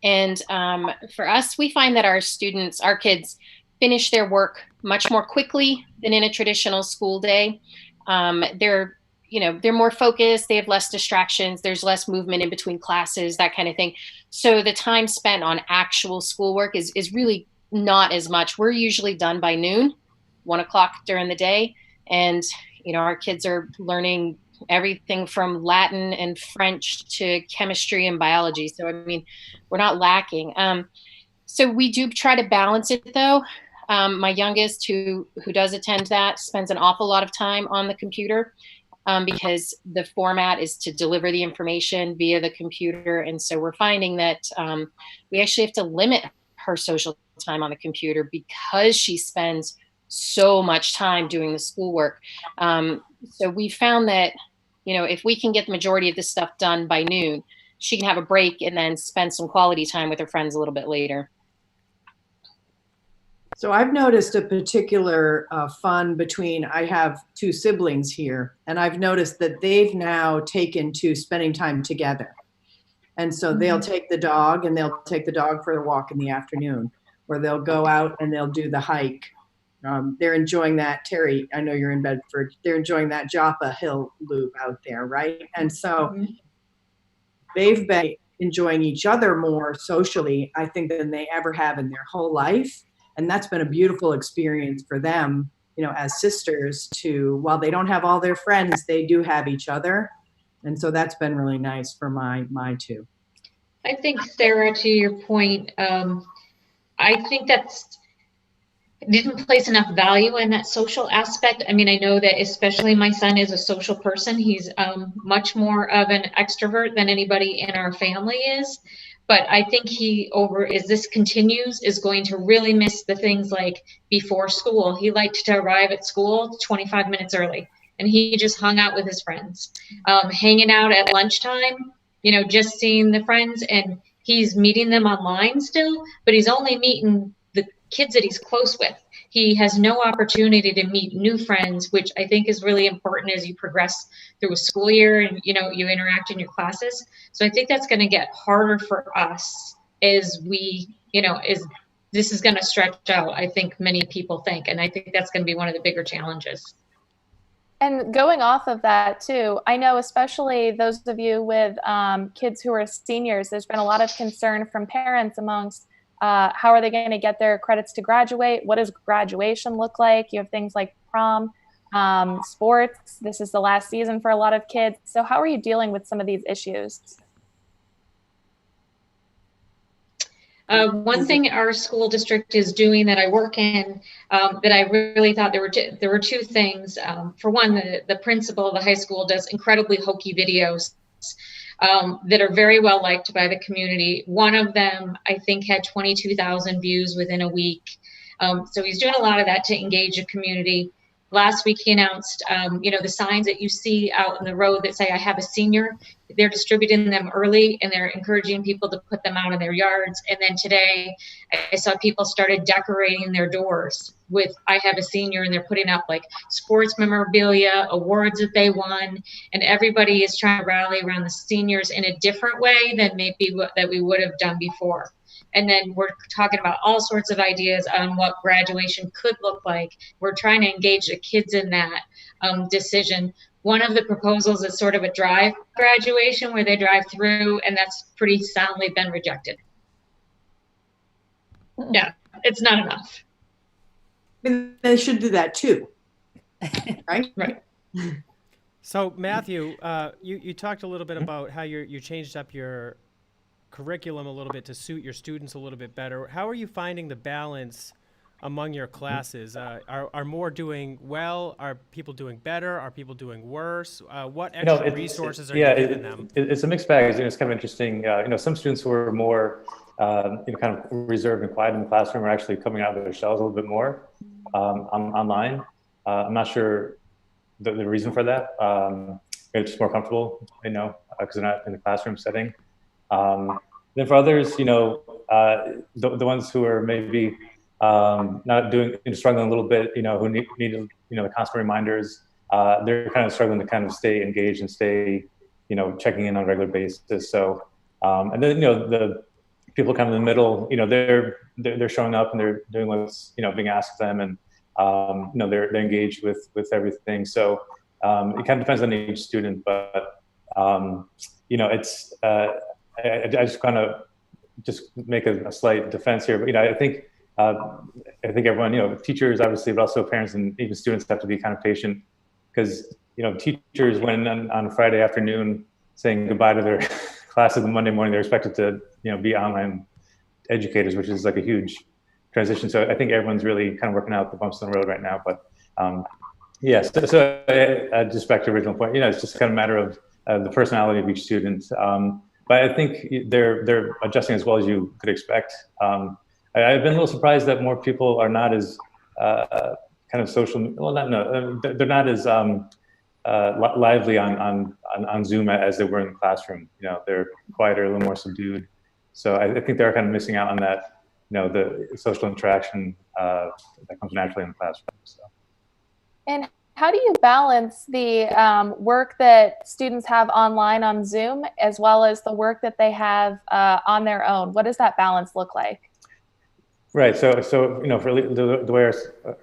And for us, we find that our kids finish their work much more quickly than in a traditional school day. They're, they're more focused. They have less distractions. There's less movement in between classes, that kind of thing. So the time spent on actual schoolwork is really not as much. We're usually done by noon, 1 o'clock during the day, and our kids are learning everything from Latin and French to chemistry and biology. So I mean, we're not lacking. So we do try to balance it though. My youngest, who does attend that, spends an awful lot of time on the computer, because the format is to deliver the information via the computer, and so we're finding that we actually have to limit her social time on the computer because she spends so much time doing the schoolwork. So we found that if we can get the majority of this stuff done by noon, she can have a break and then spend some quality time with her friends a little bit later. So I've noticed a particular fun between, I have two siblings here, and I've noticed that they've now taken to spending time together. And so they'll take the dog and they'll take the dog for a walk in the afternoon, or they'll go out and they'll do the hike. They're enjoying that. Terry, I know you're in Bedford. They're enjoying that Joppa Hill loop out there, right? And so they've been enjoying each other more socially, I think, than they ever have in their whole life. And that's been a beautiful experience for them, as sisters, to, while they don't have all their friends, they do have each other. And so that's been really nice for my two. I think, Sarah, to your point, I think that's didn't place enough value in that social aspect. I mean, I know that especially my son is a social person. He's much more of an extrovert than anybody in our family is. But I think as this continues, is going to really miss the things like before school. He liked to arrive at school 25 minutes early, and he just hung out with his friends, hanging out at lunchtime, just seeing the friends, and he's meeting them online still, but he's only meeting the kids that he's close with. He has no opportunity to meet new friends, which I think is really important as you progress through a school year and you interact in your classes. So I think that's going to get harder for us as as this is going to stretch out. I think many people think, and I think that's going to be one of the bigger challenges. And going off of that too, I know especially those of you with kids who are seniors, there's been a lot of concern from parents amongst how are they going to get their credits to graduate? What does graduation look like? You have things like prom, sports. This is the last season for a lot of kids. So how are you dealing with some of these issues? One thing our school district is doing that I work in, that I really thought there were two things. For one, the principal of the high school does incredibly hokey videos that are very well liked by the community. One of them, I think, had 22,000 views within a week. So he's doing a lot of that to engage the community. Last week, he announced, the signs that you see out in the road that say, "I have a senior." They're distributing them early, and they're encouraging people to put them out in their yards. And then today, I saw people started decorating their doors with "I have a senior," and they're putting up like sports memorabilia, awards that they won, and everybody is trying to rally around the seniors in a different way than maybe that we would have done before. And then we're talking about all sorts of ideas on what graduation could look like. We're trying to engage the kids in that decision. One of the proposals is sort of a drive graduation where they drive through, and that's pretty soundly been rejected. Yeah, it's not enough. And they should do that too, right? Right. So Matthew, you talked a little bit about how you changed up your curriculum a little bit to suit your students a little bit better. How are you finding the balance among your classes? Are more doing well? Are people doing better? Are people doing worse? What extra resources are you giving them? It's a mixed bag. It's kind of interesting. Some students who are more, kind of reserved and quiet in the classroom are actually coming out of their shells a little bit more online. I'm not sure the reason for that. They're just more comfortable, because they're not in the classroom setting. Then for others, the ones who are maybe not doing, struggling a little bit, who need the constant reminders, they're kind of struggling to kind of stay engaged and stay, checking in on a regular basis. So, and then, people kind of in the middle, they're showing up and they're doing what's, being asked of them, and they're engaged with everything. So it kind of depends on each student, but it's I just kind of just make a slight defense here, but I think everyone, teachers obviously, but also parents and even students have to be kind of patient, because teachers, when on a Friday afternoon saying goodbye to their classes on Monday morning, they're expected to be online educators, which is like a huge transition. So I think everyone's really kind of working out the bumps in the road right now. But yes, so just back to the original point, it's just kind of a matter of the personality of each student. But I think they're adjusting as well as you could expect. I've been a little surprised that more people are not as kind of social. Well, they're not as lively on Zoom as they were in the classroom. They're quieter, a little more subdued. So I think they're kind of missing out on that, the social interaction that comes naturally in the classroom. So. And how do you balance the work that students have online on Zoom as well as the work that they have on their own? What does that balance look like? Right. So for the way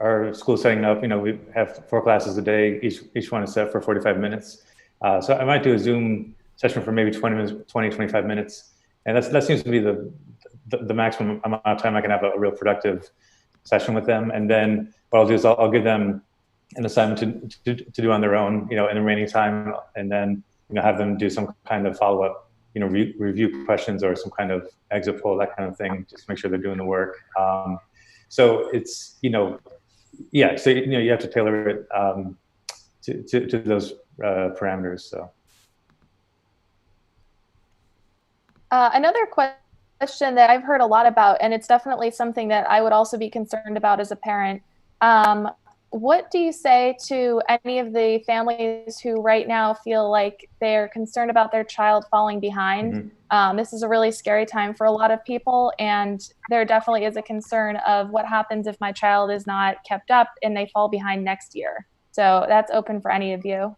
our school is setting up, we have 4 classes a day. Each one is set for 45 minutes. So I might do a Zoom session for maybe 25 minutes, and that seems to be the maximum amount of time I can have a real productive session with them. And then what I'll do is I'll give them an assignment to do on their own, in the remaining time, and then have them do some kind of follow up. Review questions or some kind of exit poll, that kind of thing, just to make sure they're doing the work. So it's, so you have to tailor it to those parameters. So another question that I've heard a lot about, and it's definitely something that I would also be concerned about as a parent. What do you say to any of the families who right now feel like they're concerned about their child falling behind? Mm-hmm. This is a really scary time for a lot of people, and there definitely is a concern of what happens if my child is not kept up and they fall behind next year. So that's open for any of you.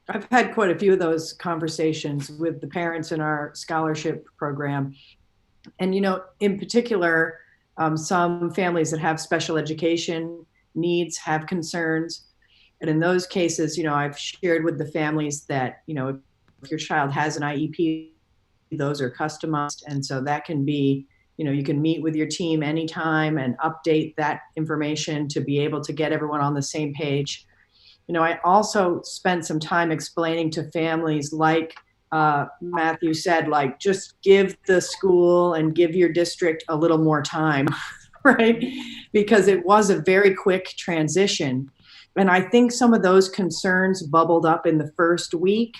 I've had quite a few of those conversations with the parents in our scholarship program. And, in particular, some families that have special education needs have concerns. And in those cases, I've shared with the families that, if your child has an IEP, those are customized. And so that can be, you can meet with your team anytime and update that information to be able to get everyone on the same page. I also spent some time explaining to families, like Matthew said, like, just give the school and give your district a little more time. Right? Because it was a very quick transition. And I think some of those concerns bubbled up in the first week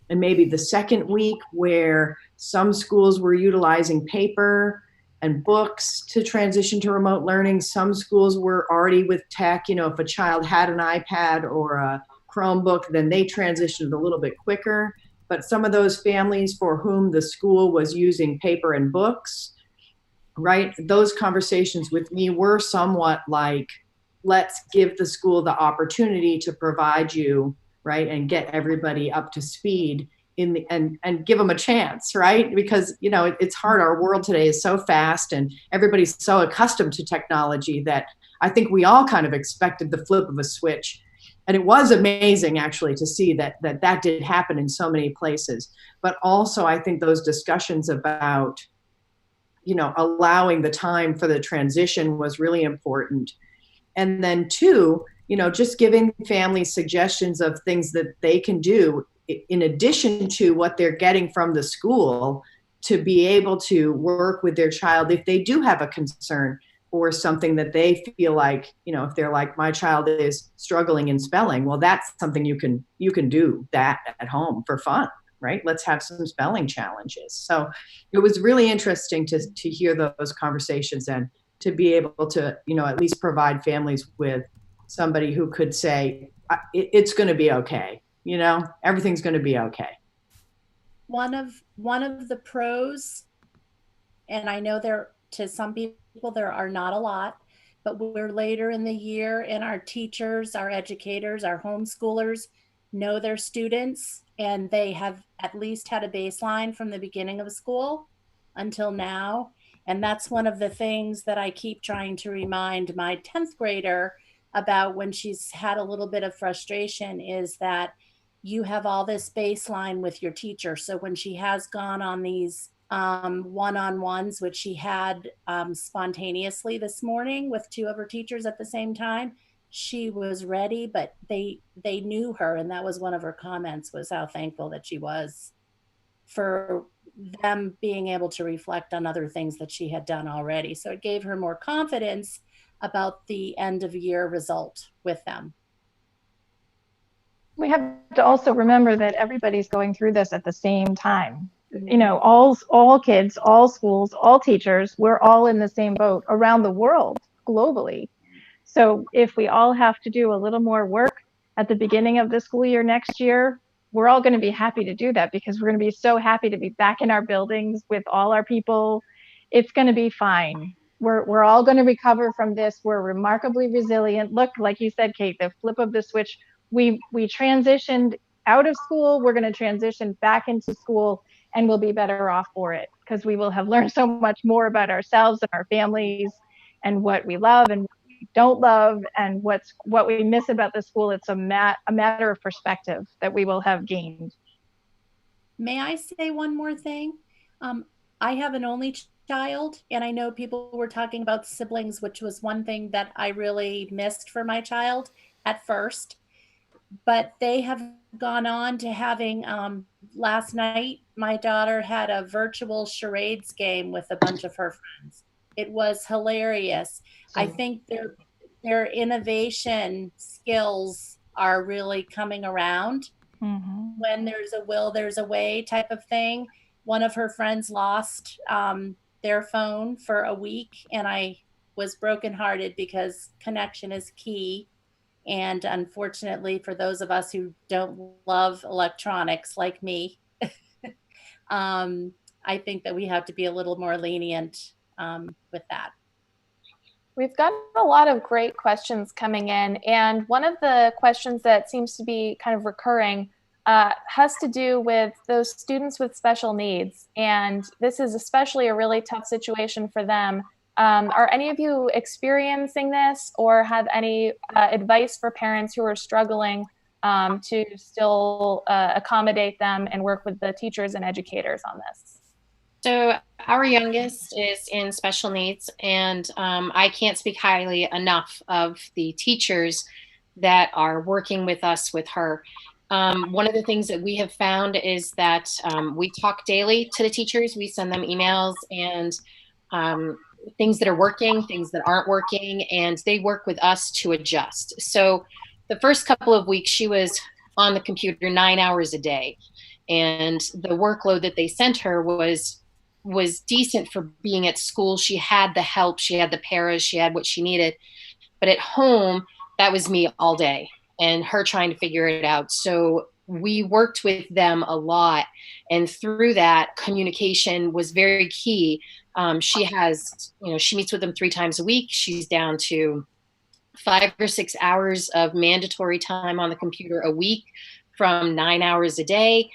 and maybe the second week, where some schools were utilizing paper and books to transition to remote learning. Some schools were already with tech. If a child had an iPad or a Chromebook, then they transitioned a little bit quicker. But some of those families for whom the school was using paper and books, right, those conversations with me were somewhat like, let's give the school the opportunity to provide you, right, and get everybody up to speed and give them a chance, right? Because, it's hard. Our world today is so fast and everybody's so accustomed to technology that I think we all kind of expected the flip of a switch. And it was amazing, actually, to see that did happen in so many places. But also, I think those discussions about allowing the time for the transition was really important. And then 2, just giving families suggestions of things that they can do in addition to what they're getting from the school to be able to work with their child if they do have a concern or something that they feel like, if they're like, my child is struggling in spelling, well, that's something you can do that at home for fun. Right? Let's have some spelling challenges. So it was really interesting to hear those conversations and to be able to, at least provide families with somebody who could say, it's going to be okay. Everything's going to be okay. One of the pros, and I know to some people there are not a lot, but we're later in the year and our teachers, our educators, our homeschoolers know their students, and they have at least had a baseline from the beginning of school. until now. And that's one of the things that I keep trying to remind my 10th grader about when she's had a little bit of frustration, is that you have all this baseline with your teacher. So when she has gone on these one-on-ones, which she had spontaneously this morning with 2 of her teachers at the same time, she was ready, but they knew her. And that was one of her comments, was how thankful that she was for them being able to reflect on other things that she had done already. So it gave her more confidence about the end of year result with them. We have to also remember that everybody's going through this at the same time. You know, all kids, all schools, all teachers, we're all in the same boat around the world, globally. So if we all have to do a little more work at the beginning of the school year next year, we're all going to be happy to do that, because we're going to be so happy to be back in our buildings with all our people. It's going to be fine. We're all going to recover from this. We're remarkably resilient. Look, like you said, Kate, the flip of the switch, we transitioned out of school. We're going to transition back into school, and we'll be better off for it, because we will have learned so much more about ourselves and our families and what we love and what we don't love and what we miss about the school. It's a matter of perspective that we will have gained. May I say one more thing? I have an only child, and I know people were talking about siblings, which was one thing that I really missed for my child at first. But they have gone on to having, last night, my daughter had a virtual charades game with a bunch of her friends. It was hilarious. I think their innovation skills are really coming around. Mm-hmm. When there's a will, there's a way type of thing. One of her friends lost their phone for a week, and I was brokenhearted because connection is key. And unfortunately, for those of us who don't love electronics like me, I think that we have to be a little more lenient with that. We've got a lot of great questions coming in. And one of the questions that seems to be kind of recurring has to do with those students with special needs. And this is especially a really tough situation for them. Are any of you experiencing this, or have any advice for parents who are struggling to still accommodate them and work with the teachers and educators on this? So our youngest is in special needs, and I can't speak highly enough of the teachers that are working with us with her. One of the things that we have found is that we talk daily to the teachers. We send them emails and things that are working, things that aren't working, and they work with us to adjust. So the first couple of weeks, she was on the computer 9 hours a day, and the workload that they sent her was decent for being at school. She had the help, she had the paras, she had what she needed. But at home, that was me all day and her trying to figure it out. So we worked with them a lot. And through that, communication was very key. She has, she meets with them 3 times a week. She's down to 5 or 6 hours of mandatory time on the computer a week from 9 hours a day.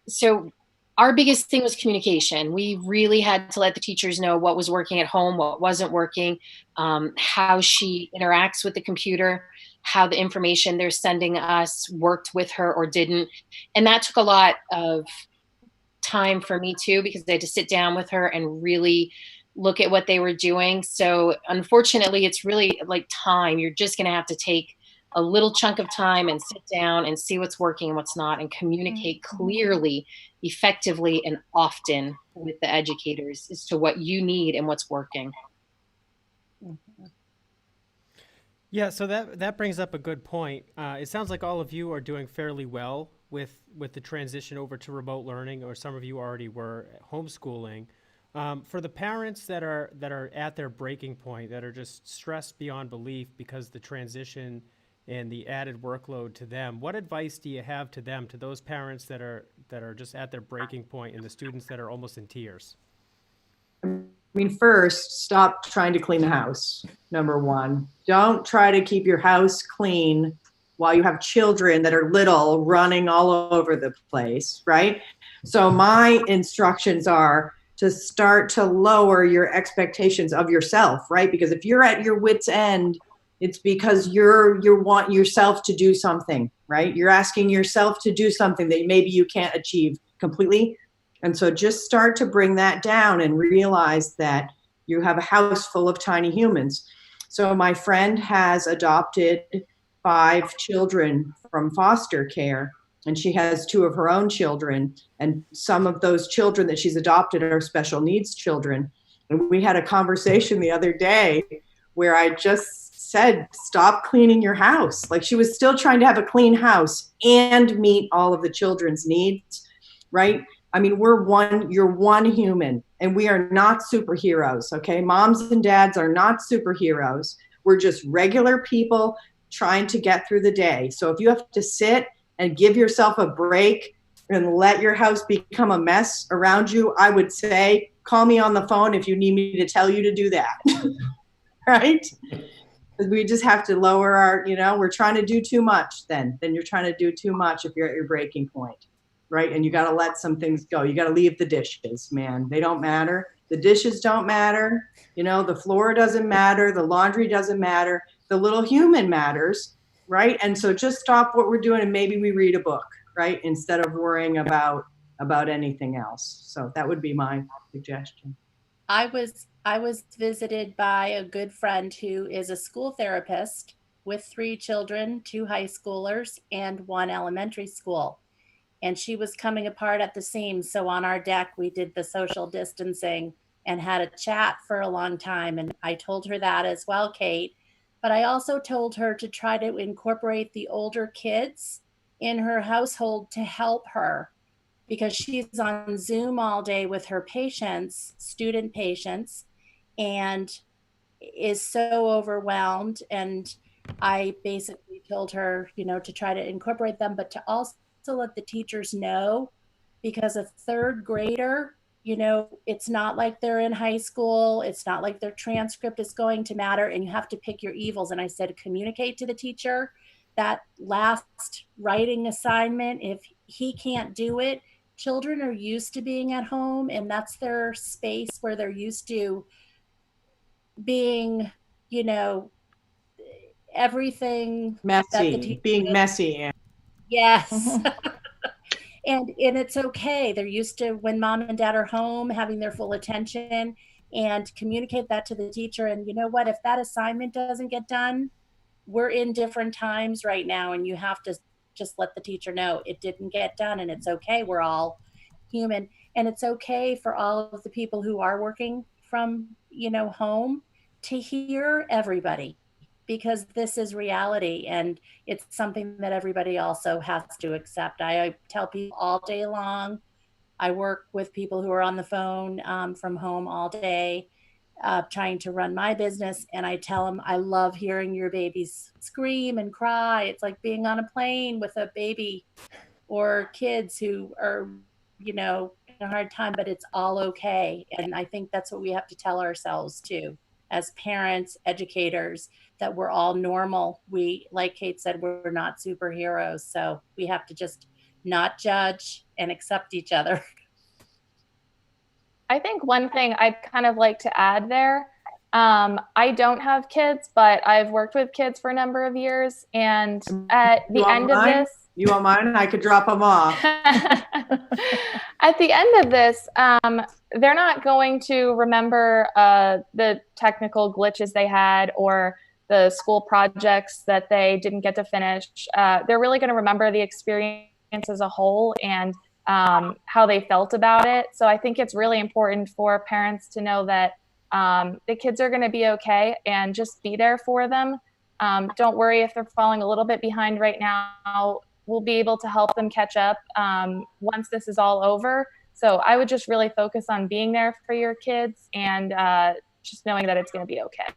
So our biggest thing was communication. We really had to let the teachers know what was working at home, what wasn't working, how she interacts with the computer, how the information they're sending us worked with her or didn't. And that took a lot of time for me too, because I had to sit down with her and really look at what they were doing. So unfortunately, it's really like time. You're just going to have to take a little chunk of time and sit down and see what's working and what's not, and communicate clearly, effectively, and often with the educators as to what you need and what's working. Yeah, so that brings up a good point. It sounds like all of you are doing fairly well with the transition over to remote learning, or some of you already were homeschooling. For the parents that are at their breaking point, that are just stressed beyond belief because the transition and the added workload to them, what advice do you have to them, to those parents that are just at their breaking point, and the students that are almost in tears? I mean, first, stop trying to clean the house, number one. Don't try to keep your house clean while you have children that are little running all over the place, right? So my instructions are to start to lower your expectations of yourself, right? Because if you're at your wit's end, it's because you want yourself to do something, right? You're asking yourself to do something that maybe you can't achieve completely. And so just start to bring that down and realize that you have a house full of tiny humans. So my friend has adopted 5 children from foster care, and she has 2 of her own children. And some of those children that she's adopted are special needs children. And we had a conversation the other day where I just said, stop cleaning your house. Like, she was still trying to have a clean house and meet all of the children's needs, right? I mean, you're one human, and we are not superheroes, okay? Moms and dads are not superheroes. We're just regular people trying to get through the day. So if you have to sit and give yourself a break and let your house become a mess around you, I would say, call me on the phone if you need me to tell you to do that, right? We just have to lower our, we're trying to do too much then you're trying to do too much if you're at your breaking point, right? And you got to let some things go. You got to leave the dishes, man. They don't matter. The dishes don't matter. The floor doesn't matter. The laundry doesn't matter. The little human matters, right? And so just stop what we're doing and maybe we read a book, right? Instead of worrying about anything else. So that would be my suggestion. I was visited by a good friend who is a school therapist with 3 children, 2 high schoolers and 1 elementary school. And she was coming apart at the seams. So on our deck, we did the social distancing and had a chat for a long time. And I told her that as well, Kate. But I also told her to try to incorporate the older kids in her household to help her, because she's on Zoom all day with her patients, student patients, and is so overwhelmed. And I basically told her, to try to incorporate them, but to also let the teachers know, because a 3rd grader, it's not like they're in high school. It's not like their transcript is going to matter, and you have to pick your evils. And I said, communicate to the teacher that last writing assignment. If he can't do it, children are used to being at home, and that's their space where they're used to being, everything messy, being messy. Yes. And it's okay. They're used to, when mom and dad are home, having their full attention, and communicate that to the teacher. And you know what, if that assignment doesn't get done, we're in different times right now, and you have to just let the teacher know it didn't get done, and it's okay. We're all human, and it's okay for all of the people who are working from, home to hear everybody, because this is reality, and it's something that everybody also has to accept. I tell people all day long, I work with people who are on the phone from home all day, trying to run my business. And I tell them, I love hearing your babies scream and cry. It's like being on a plane with a baby or kids who are, in a hard time, but it's all okay. And I think that's what we have to tell ourselves too, as parents, educators, that we're all normal. We, like Kate said, we're not superheroes. So we have to just not judge and accept each other. I think one thing I'd kind of like to add there, I don't have kids, but I've worked with kids for a number of years. And at the end of this, you want mine? I could drop them off. At the end of this, they're not going to remember the technical glitches they had or the school projects that they didn't get to finish. They're really going to remember the experience as a whole and how they felt about it. So I think it's really important for parents to know that the kids are going to be okay, and just be there for them. Don't worry if they're falling a little bit behind right now. We'll be able to help them catch up once this is all over. So I would just really focus on being there for your kids and just knowing that it's going to be okay.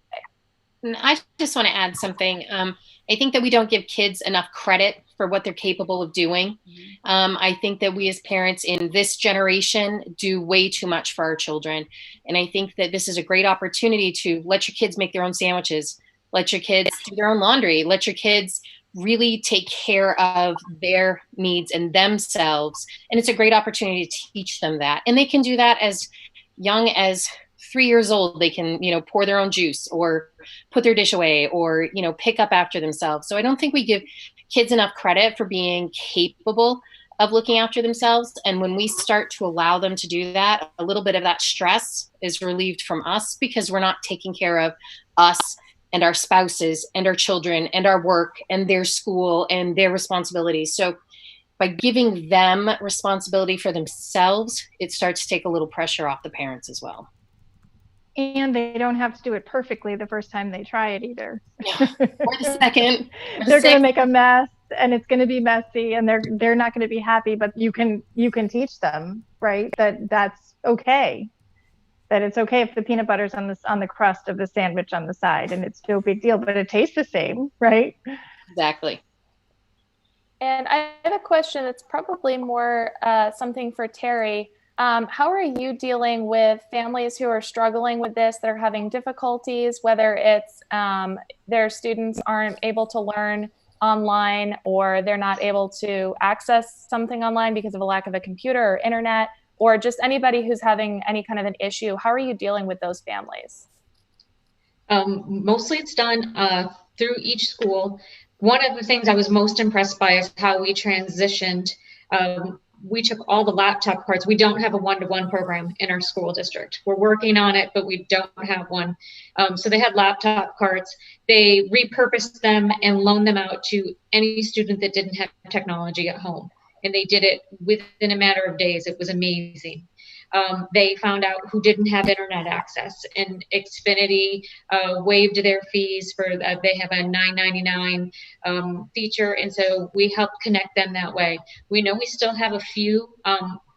And I just want to add something. I think that we don't give kids enough credit for what they're capable of doing. I think that we as parents in this generation do way too much for our children. And I think that this is a great opportunity to let your kids make their own sandwiches, let your kids do their own laundry, let your kids really take care of their needs and themselves. And it's a great opportunity to teach them that. And they can do that as young as 3 years old, they can, pour their own juice or put their dish away or, pick up after themselves. So I don't think we give kids enough credit for being capable of looking after themselves. And when we start to allow them to do that, a little bit of that stress is relieved from us because we're not taking care of us and our spouses and our children and our work and their school and their responsibilities. So by giving them responsibility for themselves, it starts to take a little pressure off the parents as well. And they don't have to do it perfectly the first time they try it either. Yeah. Or the second. They're going to make a mess and it's going to be messy and they're not going to be happy, but you can teach them, right? That's okay. That it's okay if the peanut butter's on the crust of the sandwich on the side and it's no big deal, but it tastes the same, right? Exactly. And I have a question that's probably more something for Terry. How are you dealing with families who are struggling with this, that are having difficulties, whether it's their students aren't able to learn online or they're not able to access something online because of a lack of a computer or internet, or just anybody who's having any kind of an issue? How are you dealing with those families? Mostly it's done through each school. One of the things I was most impressed by is how we transitioned. We took all the laptop cards. We don't have a one-to-one program in our school district. We're working on it, but we don't have one. So they had laptop cards. They repurposed them and loaned them out to any student that didn't have technology at home. And they did it within a matter of days. It was amazing. They found out who didn't have internet access, and Xfinity waived their fees for they have a $9.99 feature, and so we helped connect them that way. We know we still have a few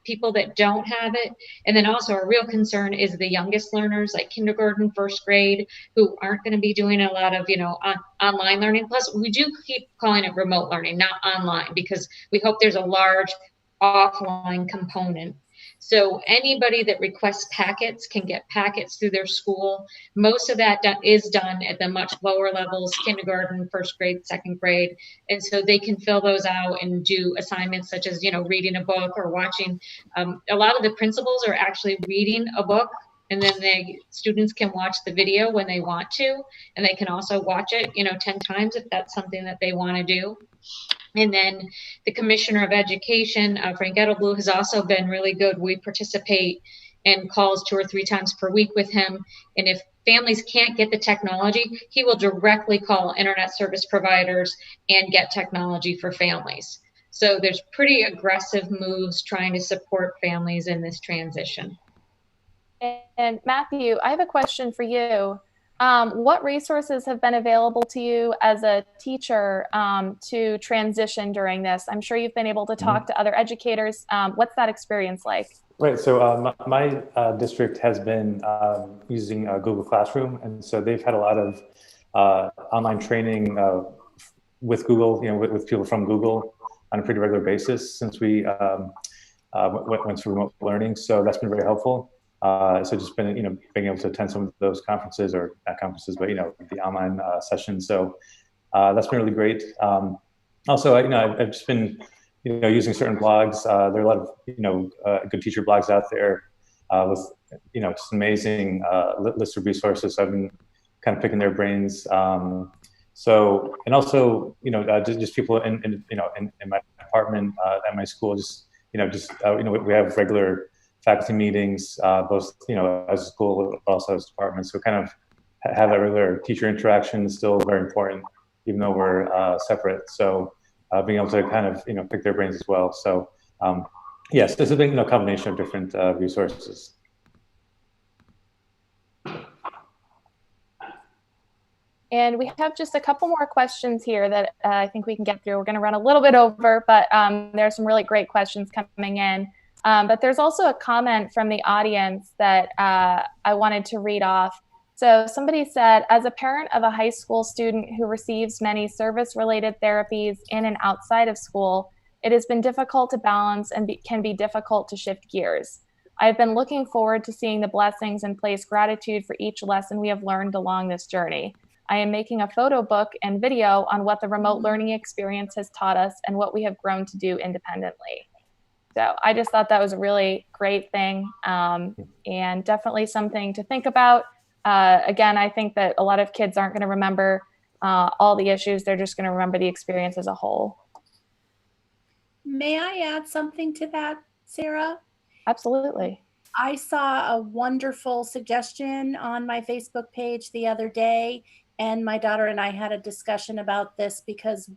people that don't have it, and then also our real concern is the youngest learners, like kindergarten, first grade, who aren't going to be doing a lot of online learning. Plus, we do keep calling it remote learning, not online, because we hope there's a large offline component. So anybody that requests packets can get packets through their school. Most of that is done at the much lower levels, kindergarten, first grade, second grade. And so they can fill those out and do assignments such as, reading a book or watching. A lot of the principals are actually reading a book, and then students can watch the video when they want to. And they can also watch it, 10 times if that's something that they want to do. And then the Commissioner of Education, Frank Edelblue, has also been really good. We participate in calls 2 or 3 times per week with him. And if families can't get the technology, he will directly call internet service providers and get technology for families. So there's pretty aggressive moves trying to support families in this transition. And Matthew, I have a question for you. What resources have been available to you as a teacher to transition during this? I'm sure you've been able to talk to other educators. What's that experience like? Right. So my district has been using Google Classroom, and so they've had a lot of online training with Google, with people from Google on a pretty regular basis since we went through remote learning. So that's been very helpful. So just been, being able to attend some of those conferences, or not conferences, but, the online sessions. So that's been really great. Also, I've just been, using certain blogs. There are a lot of, good teacher blogs out there with, just amazing list of resources. So I've been kind of picking their brains. So, and also, just people in my department, at my school, we have regular faculty meetings, both, as a school, but also as departments. So kind of have that regular teacher interaction is still very important, even though we're separate. So being able to kind of, pick their brains as well. So yes, there's a big, combination of different resources. And we have just a couple more questions here that I think we can get through. We're going to run a little bit over, but there are some really great questions coming in. But there's also a comment from the audience that I wanted to read off. So somebody said, as a parent of a high school student who receives many service-related therapies in and outside of school, it has been difficult to balance and can be difficult to shift gears. I've been looking forward to seeing the blessings and place gratitude for each lesson we have learned along this journey. I am making a photo book and video on what the remote learning experience has taught us and what we have grown to do independently. So I just thought that was a really great thing, and definitely something to think about. Again, I think that a lot of kids aren't going to remember all the issues. They're just going to remember the experience as a whole. May I add something to that, Sarah? Absolutely. I saw a wonderful suggestion on my Facebook page the other day, and my daughter and I had a discussion about this because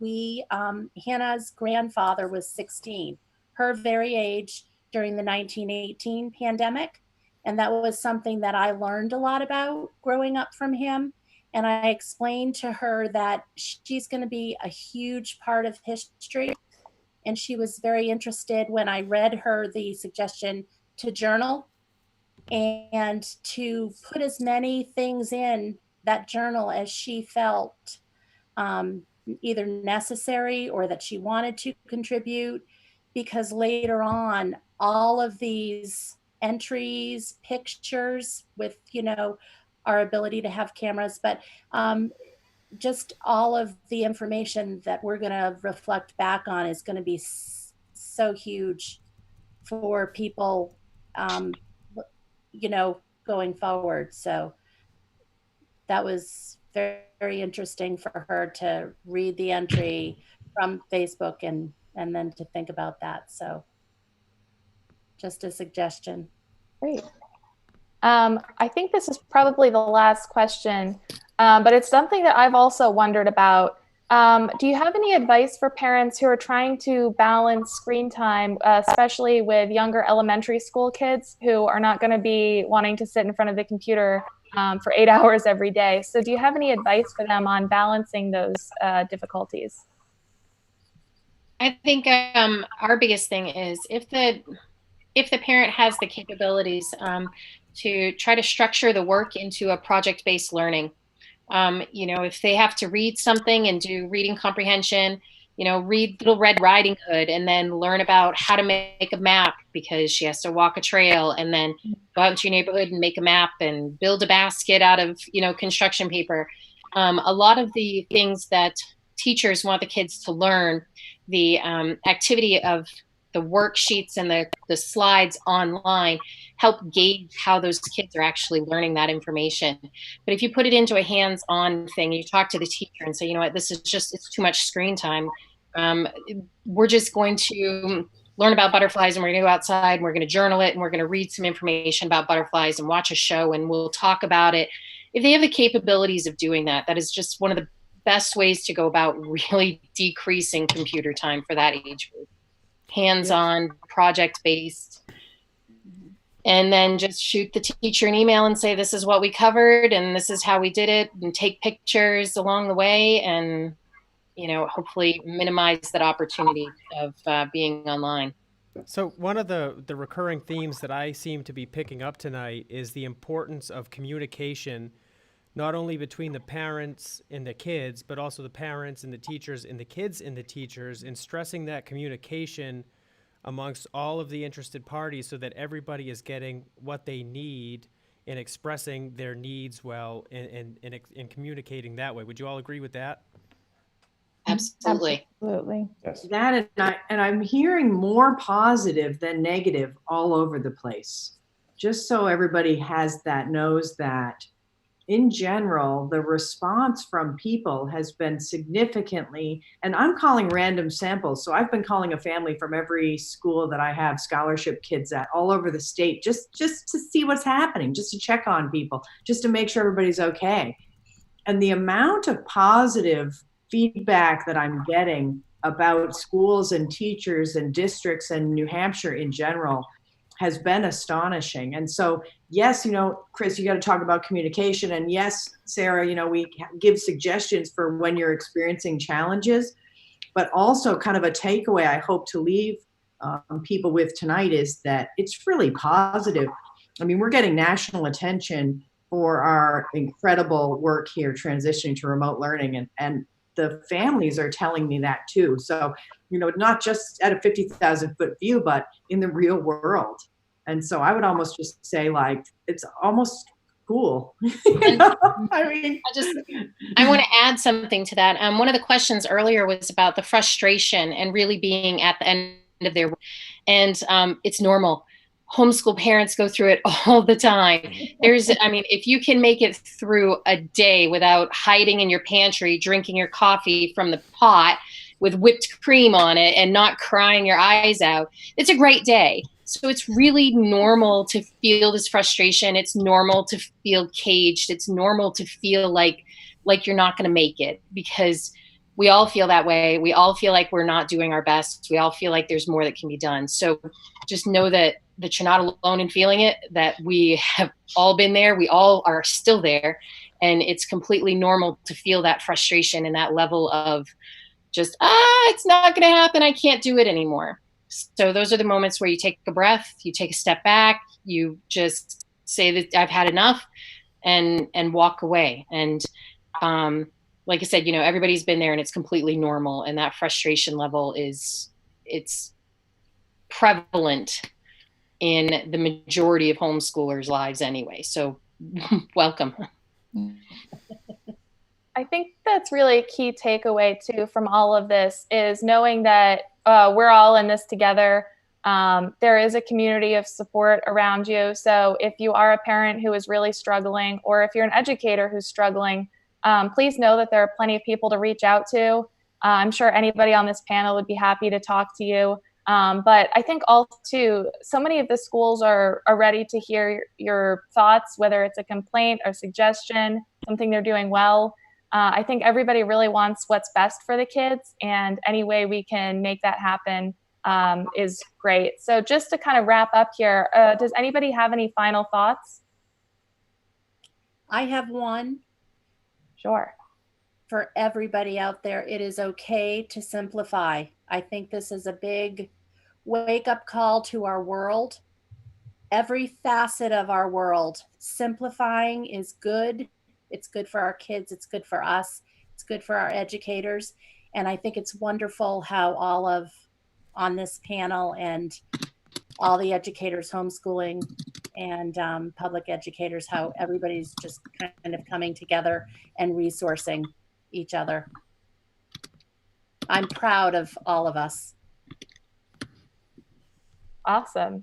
Hannah's grandfather was 16, her very age during the 1918 pandemic. And that was something that I learned a lot about growing up from him. And I explained to her that she's going to be a huge part of history. And she was very interested when I read her the suggestion to journal and to put as many things in that journal as she felt either necessary or that she wanted to contribute, because later on, all of these entries, pictures with, our ability to have cameras, but just all of the information that we're going to reflect back on is going to be so huge for people, going forward. So that was very, very interesting for her to read the entry from Facebook and then to think about that. So just a suggestion. Great. I think this is probably the last question, but it's something that I've also wondered about. Do you have any advice for parents who are trying to balance screen time, especially with younger elementary school kids who are not going to be wanting to sit in front of the computer for 8 hours every day? So do you have any advice for them on balancing those difficulties? I think our biggest thing is if the parent has the capabilities to try to structure the work into a project-based learning. If they have to read something and do reading comprehension, read Little Red Riding Hood and then learn about how to make a map because she has to walk a trail, and then go out into your neighborhood and make a map and build a basket out of, construction paper. A lot of the things that teachers want the kids to learn, the activity of the worksheets and the slides online help gauge how those kids are actually learning that information. But if you put it into a hands-on thing, you talk to the teacher and say, you know what, it's too much screen time. We're just going to learn about butterflies and we're going to go outside and we're going to journal it and we're going to read some information about butterflies and watch a show and we'll talk about it. If they have the capabilities of doing that, that is just one of the best ways to go about really decreasing computer time for that age group. Hands-on, project-based, and then just shoot the teacher an email and say, this is what we covered and this is how we did it, and take pictures along the way, and hopefully minimize that opportunity of being online. So one of the recurring themes that I seem to be picking up tonight is the importance of communication, not only between the parents and the kids, but also the parents and the teachers and the kids and the teachers, and stressing that communication amongst all of the interested parties so that everybody is getting what they need and expressing their needs well and communicating that way. Would you all agree with that? Absolutely. Absolutely. Yes. That and I'm hearing more positive than negative all over the place. Just so everybody knows that in general, the response from people has been significantly, and I'm calling random samples. So I've been calling a family from every school that I have scholarship kids at all over the state, just to see what's happening, just to check on people, just to make sure everybody's okay. And the amount of positive feedback that I'm getting about schools and teachers and districts and New Hampshire in general has been astonishing. And so, yes, Chris, you got to talk about communication. And yes, Sarah, we give suggestions for when you're experiencing challenges, but also kind of a takeaway I hope to leave people with tonight is that it's really positive. I mean, we're getting national attention for our incredible work here transitioning to remote learning, and the families are telling me that too. So, not just at a 50,000 foot view, but in the real world. And so I would almost just say, it's almost cool. I mean, I want to add something to that. One of the questions earlier was about the frustration and really being at the end of their, and it's normal. Homeschool parents go through it all the time. I mean, if you can make it through a day without hiding in your pantry, drinking your coffee from the pot with whipped cream on it and not crying your eyes out, it's a great day. So it's really normal to feel this frustration. It's normal to feel caged. It's normal to feel like you're not going to make it, because we all feel that way. We all feel like we're not doing our best. We all feel like there's more that can be done. So just know that you're not alone in feeling it, that we have all been there. We all are still there. And it's completely normal to feel that frustration and that level of just, it's not going to happen. I can't do it anymore. So those are the moments where you take a breath, you take a step back, you just say that I've had enough, and walk away. And like I said, everybody's been there, and it's completely normal. And that frustration level it's prevalent in the majority of homeschoolers' lives anyway. So welcome. I think that's really a key takeaway too from all of this, is knowing that we're all in this together. There is a community of support around you. So if you are a parent who is really struggling, or if you're an educator who's struggling, please know that there are plenty of people to reach out to. I'm sure anybody on this panel would be happy to talk to you. But I think also too, so many of the schools are ready to hear your thoughts, whether it's a complaint or suggestion, something they're doing well. I think everybody really wants what's best for the kids, and any way we can make that happen is great. So just to kind of wrap up here, does anybody have any final thoughts? I have one. Sure. For everybody out there, it is okay to simplify. I think this is a big wake-up call to our world. Every facet of our world, simplifying is good. It's good for our kids. It's good for us. It's good for our educators. And I think it's wonderful how all on this panel and all the educators homeschooling and public educators, how everybody's just kind of coming together and resourcing each other. I'm proud of all of us. Awesome.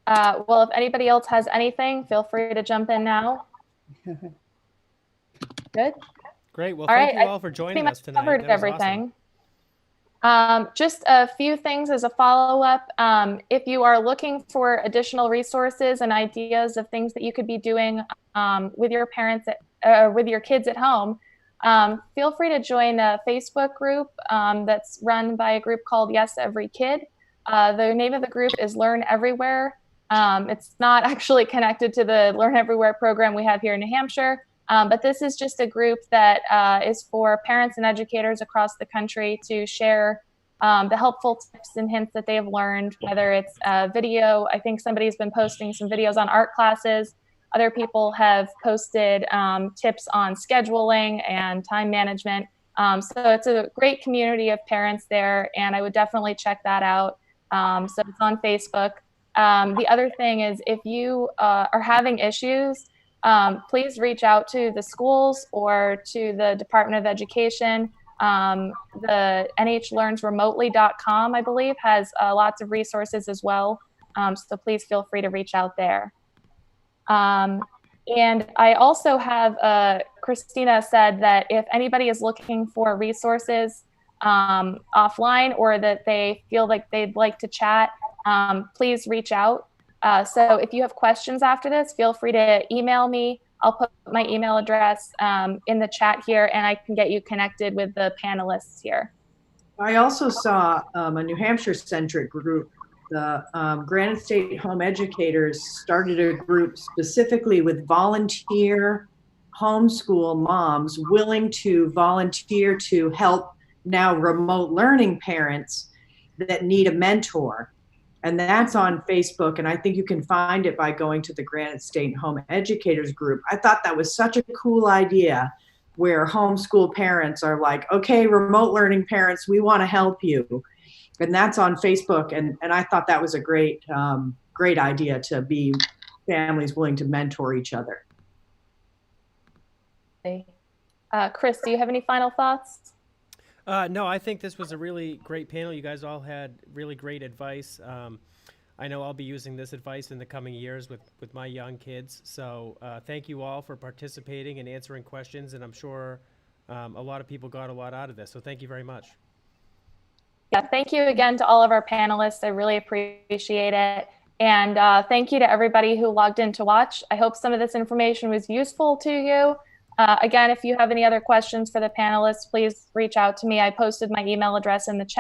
Well, if anybody else has anything, feel free to jump in now. Good. Great. Well, all thank right. you all for joining us tonight. Covered everything. Awesome. Just a few things as a follow-up. If you are looking for additional resources and ideas of things that you could be doing with your parents, with your kids at home, feel free to join a Facebook group that's run by a group called Yes Every Kid. The name of the group is Learn Everywhere. It's not actually connected to the Learn Everywhere program we have here in New Hampshire, but this is just a group that is for parents and educators across the country to share the helpful tips and hints that they have learned, whether it's video. I think somebody's been posting some videos on art classes. Other people have posted tips on scheduling and time management. So it's a great community of parents there, and I would definitely check that out. So it's on Facebook. The other thing is, if you are having issues, please reach out to the schools or to the Department of Education. The nhlearnsremotely.com, I believe, has lots of resources as well. So please feel free to reach out there. And I also have, Christina said that if anybody is looking for resources offline, or that they feel like they'd like to chat, please reach out. So if you have questions after this, feel free to email me. I'll put my email address in the chat here, and I can get you connected with the panelists here. I also saw a New Hampshire-centric group. The Granite State Home Educators started a group specifically with volunteer homeschool moms willing to volunteer to help now remote learning parents that need a mentor. And that's on Facebook, and I think you can find it by going to the Granite State Home Educators group. I thought that was such a cool idea, where homeschool parents are like, okay, remote learning parents, we want to help you. And that's on Facebook, and I thought that was a great idea, to be families willing to mentor each other. Chris, do you have any final thoughts? No, I think this was a really great panel. You guys all had really great advice. I know I'll be using this advice in the coming years with my young kids. So thank you all for participating and answering questions. And I'm sure a lot of people got a lot out of this. So thank you very much. Yeah, thank you again to all of our panelists. I really appreciate it. And thank you to everybody who logged in to watch. I hope some of this information was useful to you. Again, if you have any other questions for the panelists, please reach out to me. I posted my email address in the chat.